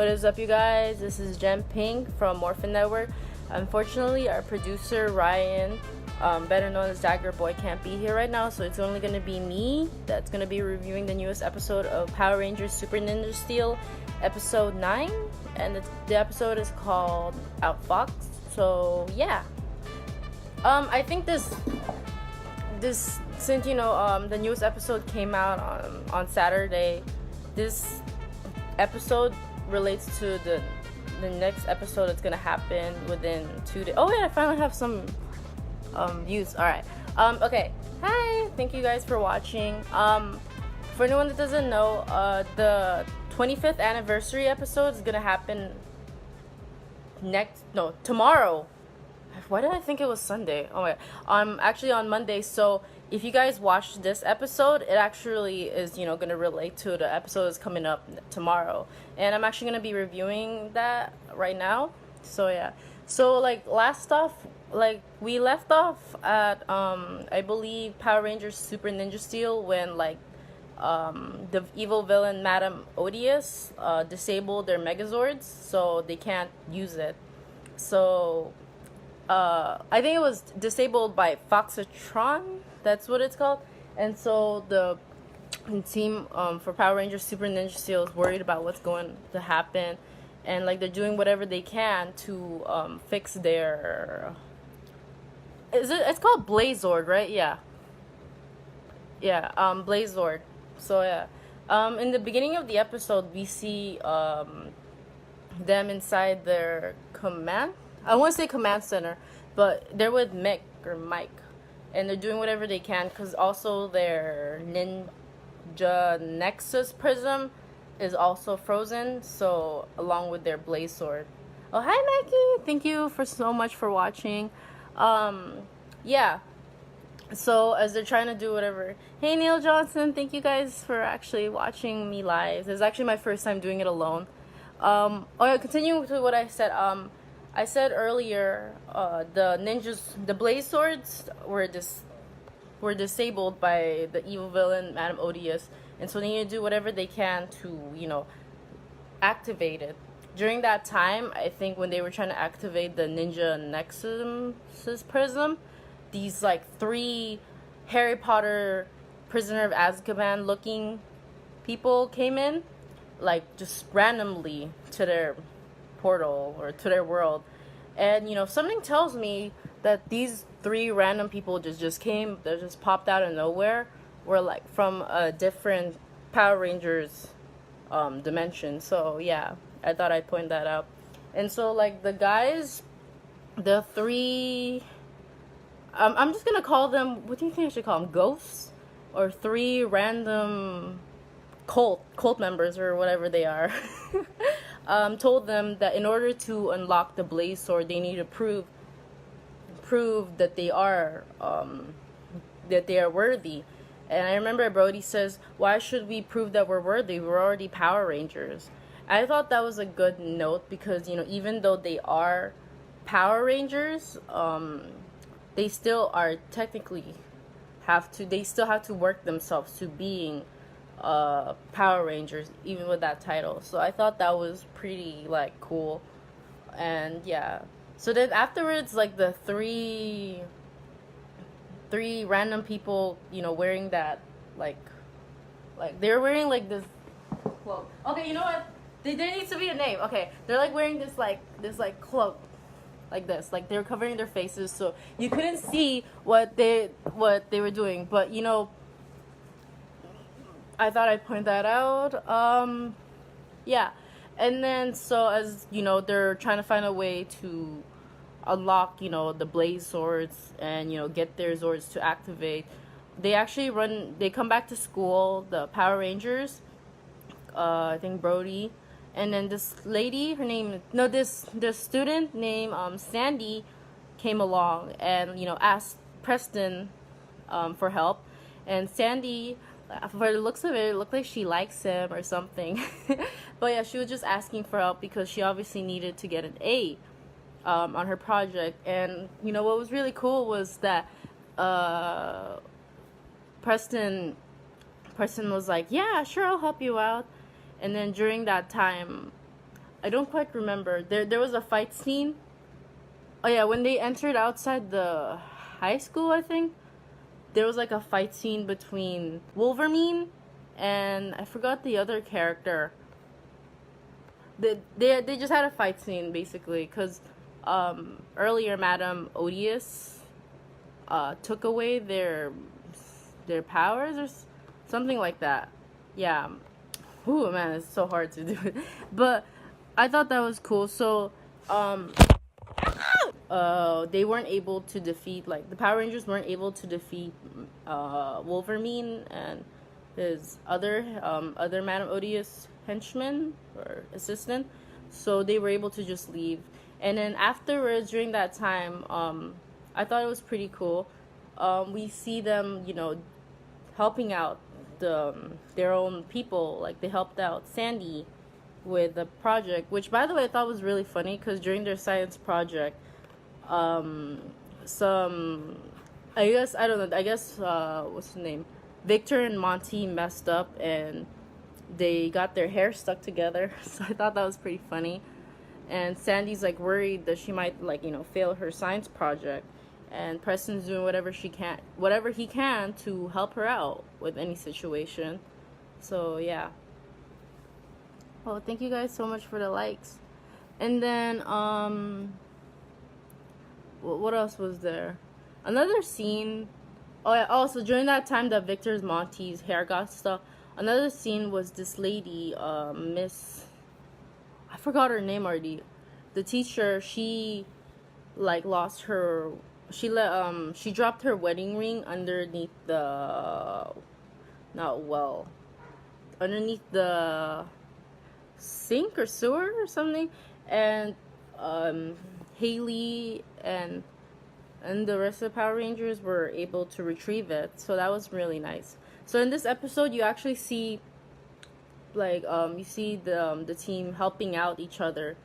What is up, you guys? This is Jen Ping from Morphin Network. Unfortunately, our producer Ryan, better known as Dagger Boy, can't be here right now, so it's only going to be me that's going to be reviewing the newest episode of Power Rangers Super Ninja Steel, episode 9, and the episode is called Outfoxed. So yeah, I think this since the newest episode came out on Saturday, this episode relates to the next episode that's gonna happen within 2 days. Oh yeah, I finally have some views. All right. Okay. Hi. Thank you guys for watching. For anyone that doesn't know, the 25th anniversary episode is gonna happen tomorrow. Why did I think it was Sunday? Oh my god. Actually on Monday. So if you guys watch this episode, it actually is, gonna relate to the episode that's coming up tomorrow. And I'm actually gonna be reviewing that right now. So yeah. So last off, we left off at I believe Power Rangers Super Ninja Steel when the evil villain Madame Odious disabled their Megazords, so they can't use it. So I think it was disabled by Foxatron. That's what it's called. And so the team for Power Rangers Super Ninja Steel is worried about what's going to happen, and they're doing whatever they can to fix their. It's called Blazord, right? Yeah. Blazord. So yeah. In the beginning of the episode, we see them inside their command. I want to say command center, but they're with Mike, and they're doing whatever they can because also their Ninja Nexus prism is also frozen, so along with their blaze sword. Oh, hi Mikey, thank you for so much for watching. Yeah, so as they're trying to do whatever. Hey Neil Johnson, thank you guys for actually watching me live. This is actually my first time doing it alone. Oh yeah, continuing with what I said. I said earlier, the blaze swords were disabled by the evil villain Madame Odious, and so they need to do whatever they can to, activate it. During that time, I think when they were trying to activate the Ninja Nexus prism, these 3 Harry Potter Prisoner of Azkaban looking people came in, just randomly to their portal or to their world, and something tells me that these 3 random people just came, they just popped out of nowhere, were from a different Power Rangers dimension. So yeah, I thought I'd point that out. And so the guys, the 3 I'm just gonna call them, what do you think I should call them, ghosts, or 3 random cult members or whatever they are. Told them that in order to unlock the blaze sword, they need to prove that they are worthy. And I remember Brody says, why should we prove that we're worthy? We're already Power Rangers. I thought that was a good note because even though they are Power Rangers, they still are technically they still have to work themselves to being Power Rangers, even with that title. So I thought that was pretty cool. And yeah, so then afterwards, the three random people, wearing that they're wearing this cloak. Okay, you know what, there needs to be a name. Okay, they're wearing this cloak like this, they're covering their faces, so you couldn't see what they were doing, but I thought I'd point that out. Yeah. And then, so as, they're trying to find a way to unlock, the blaze swords and, get their Zords to activate. They come back to school, the Power Rangers, I think Brody, and then this lady, this student named Sandy came along and, asked Preston for help. And Sandy, for the looks of it looked like she likes him or something. But yeah, she was just asking for help because she obviously needed to get an A on her project. And what was really cool was that Preston was like, yeah, sure, I'll help you out. And then during that time, I don't quite remember. There was a fight scene. Oh yeah, when they entered outside the high school, I think there was like a fight scene between Wolverine and I forgot the other character. They just had a fight scene basically because earlier Madame Odious took away their powers or something like that. Yeah. Ooh man, it's so hard to do it. But I thought that was cool. So they weren't able to defeat, like the Power Rangers weren't able to defeat Wolverine and his other Madame Odious henchman or assistant, so they were able to just leave. And then afterwards, during that time, I thought it was pretty cool. We see them, helping out their own people. Like they helped out Sandy with the project, which by the way I thought was really funny because during their science project, some I don't know, I guess what's the name, Victor and Monty messed up and they got their hair stuck together. So I thought that was pretty funny. And Sandy's like worried that she might fail her science project, and Preston's doing whatever he can to help her out with any situation. So yeah. Well, thank you guys so much for the likes. And then what else was there? Another scene. Oh yeah. Also during that time that Victor's Monty's hair got stuck, another scene was this lady, Miss, I forgot her name already. The teacher, she lost her. She dropped her wedding ring underneath underneath the sink or sewer or something, and Haley and the rest of the Power Rangers were able to retrieve it. So that was really nice. So in this episode, you actually see the team helping out each other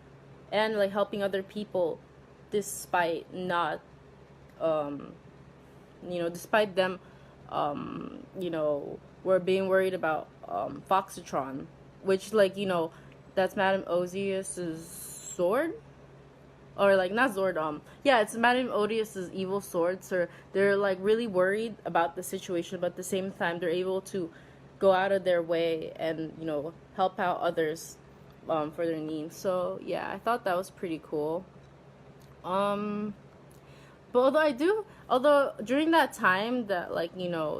and helping other people, despite not despite them were being worried about Foxytron, which that's Madame Odious's sword, or not Zord. Yeah, it's Madame Odious's evil sword. So they're really worried about the situation, but at the same time they're able to go out of their way and help out others for their needs. So yeah, I thought that was pretty cool. But although during that time that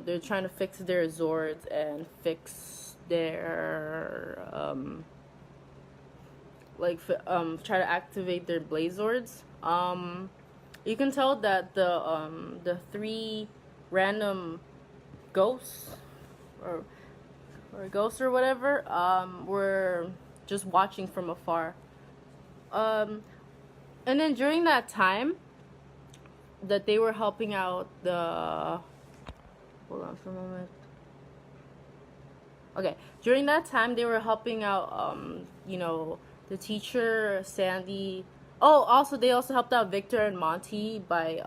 they're trying to fix their Zords and fix their try to activate their Blazords, you can tell that the three random ghosts or ghosts or whatever were just watching from afar. And then during that time that they were helping out hold on for a moment. Okay, during that time they were helping out the teacher, Sandy. Oh, also they also helped out Victor and Monty by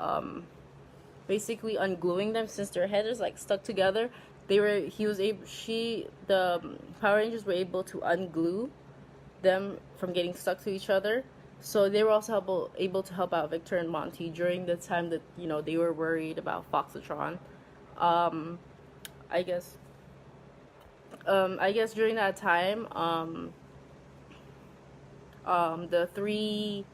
basically ungluing them, since their heads is stuck together. The Power Rangers were able to unglue them from getting stuck to each other. So they were also able to help out Victor and Monty during the time that they were worried about Foxytron. I guess during that time, the three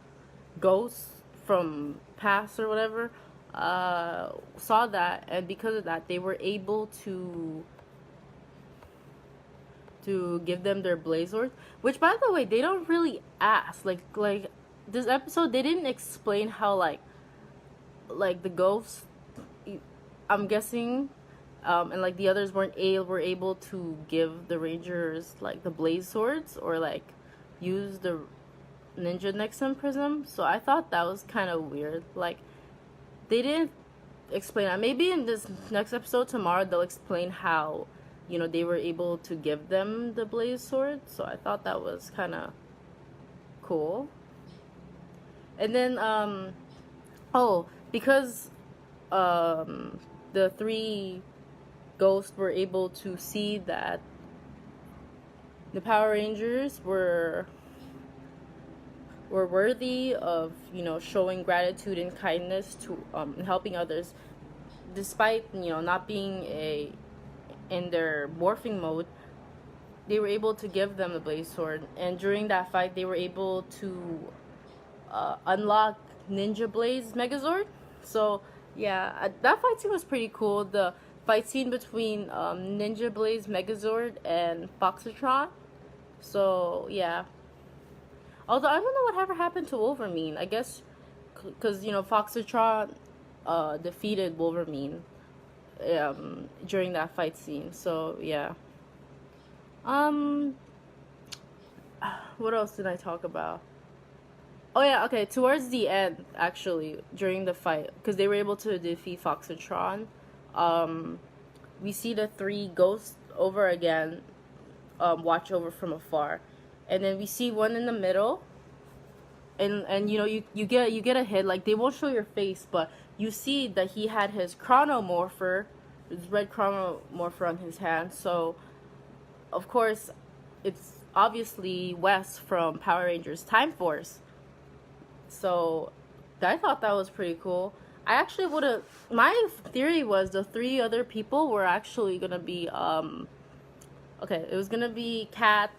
ghosts from past or whatever saw that, and because of that, they were able to give them their Blazords. Which, by the way, they don't really ask. Like this episode, they didn't explain how the ghosts, I'm guessing, and the others were able to give the Rangers the Blaze Swords or use the Ninja Nexus Prism. So I thought that was kind of weird. They didn't explain that. Maybe in this next episode tomorrow they'll explain how they were able to give them the Blaze Sword. So I thought that was kind of cool. And then because the three ghosts were able to see that the Power Rangers were were worthy of, showing gratitude and kindness to and helping others, despite, not being a in their morphing mode. They were able to give them the blaze sword, and during that fight they were able to unlock Ninja Blaze Megazord. So yeah, that fight scene was pretty cool. The fight scene between Ninja Blaze Megazord and Foxatron. So yeah. Although I don't know whatever happened to Wolverine. I guess because Foxatron defeated Wolverine during that fight scene. So yeah. Um, what else did I talk about? Oh yeah, okay. Towards the end, actually, during the fight, because they were able to defeat Foxatron, um, we see the three ghosts over again, watch over from afar, and then we see one in the middle, and you get a hit. Like, they won't show your face, but you see that he had his chronomorpher, his red chronomorpher on his hand. So, of course, it's obviously Wes from Power Rangers Time Force. So I thought that was pretty cool. I actually would have. My theory was the three other people were actually gonna be okay. It was gonna be Kat,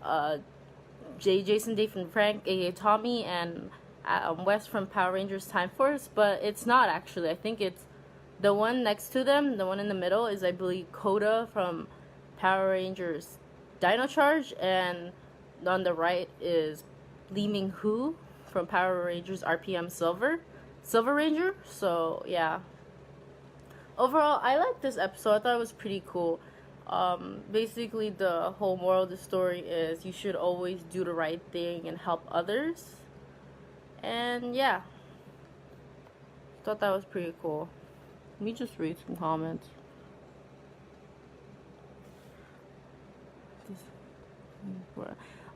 uh, Jason, Dave, and Frank, aka Tommy, and Wes from Power Rangers Time Force. But it's not actually. I think it's the one next to them. The one in the middle is, I believe, Coda from Power Rangers Dino Charge, and on the right is Lee Ming Hu from Power Rangers RPM Silver Ranger. So yeah, overall I liked this episode. I thought it was pretty cool. Basically the whole moral of the story is you should always do the right thing and help others. And yeah, thought that was pretty cool. Let me just read some comments.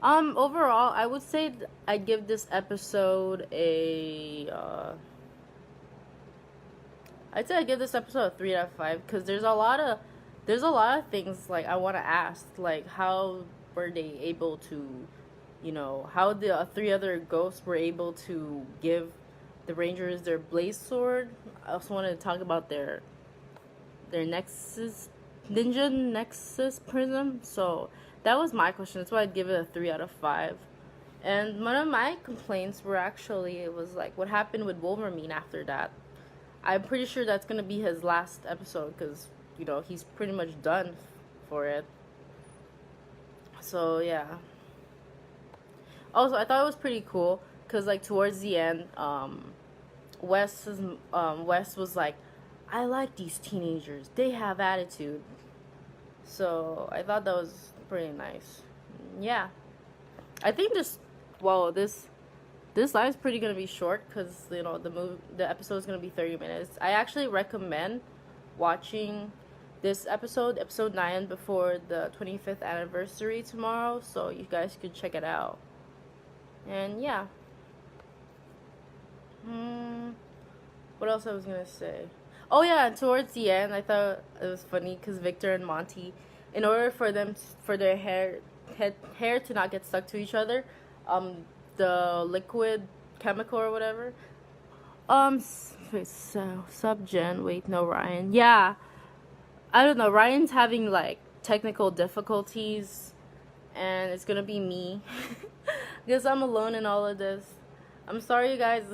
Overall, I would say I'd give this episode I'd say I'd give this episode a 3 out of 5, because there's a lot of things, like, I want to ask, like, how were they able to, how the three other ghosts were able to give the Rangers their blaze sword. I also wanted to talk about their ninja nexus prism. So that was my question. That's why I'd give it a 3 out of 5. And one of my complaints were actually, it was like, what happened with Wolverine after that? I'm pretty sure that's going to be his last episode, because, he's pretty much done for it. So, yeah. Also, I thought it was pretty cool, because, like, towards the end, Wes was like, I like these teenagers. They have attitude. So, I thought that was pretty nice. Yeah. I think this live is pretty gonna be short, because the episode is gonna be 30 minutes. I actually recommend watching this episode 9, before the 25th anniversary tomorrow, so you guys could check it out. And yeah. What else I was gonna say? Oh yeah, and towards the end, I thought it was funny because Victor and Monty, in order for their hair to not get stuck to each other, the liquid chemical or whatever, Subgen. Wait, no, Ryan. Yeah, I don't know. Ryan's having like technical difficulties, and it's gonna be me because I'm alone in all of this. I'm sorry, you guys.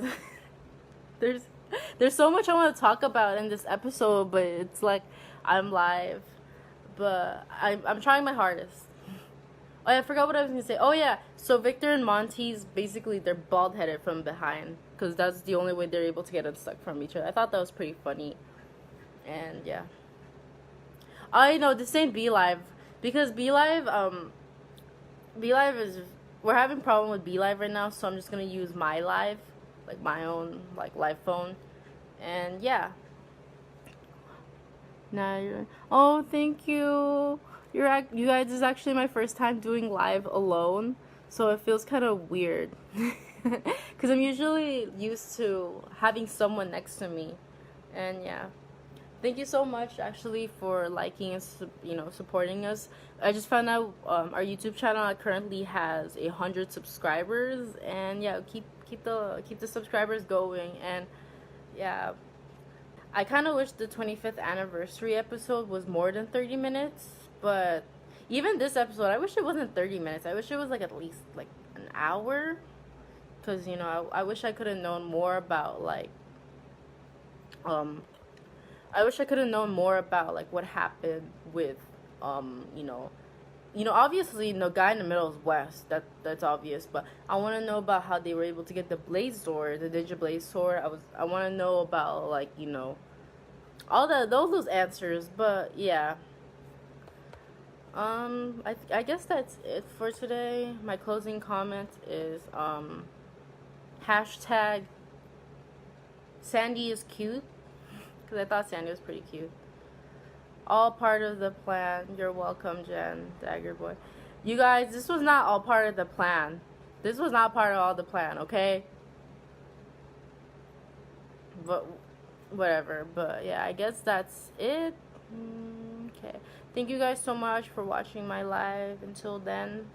There's so much I want to talk about in this episode, but it's like I'm live, but I'm trying my hardest. Oh, yeah, I forgot what I was gonna say. Oh yeah, so Victor and Monty's basically they're bald headed from behind, because that's the only way they're able to get unstuck from each other. I thought that was pretty funny, and yeah. I know this ain't Be Live, because Be Live is, we're having a problem with Be Live right now, so I'm just gonna use my live, like my own like live phone, and yeah. Now you're, oh, thank you. You guys, this is actually my first time doing live alone, so it feels kind of weird, because I'm usually used to having someone next to me, and yeah. Thank you so much, actually, for liking and supporting us. I just found out our YouTube channel currently has 100 subscribers, and yeah, keep the subscribers going. And yeah, I kind of wish the 25th anniversary episode was more than 30 minutes, but even this episode, I wish it wasn't 30 minutes. I wish it was like at least like an hour, because I wish I could have known more about um I wish I could have known more about like what happened with obviously the guy in the middle is West. That's obvious, but I want to know about how they were able to get the Blaze Sword, the Digiblaze Sword. I want to know about all those answers. But yeah, I guess that's it for today. My closing comment is hashtag Sandy is cute, because I thought Sandy was pretty cute. All part of the plan. You're welcome, Jen, Dagger Boy. You guys, this was not all part of the plan. This was not part of all the plan, okay? But whatever. But yeah, I guess that's it. Okay. Thank you guys so much for watching my live. Until then.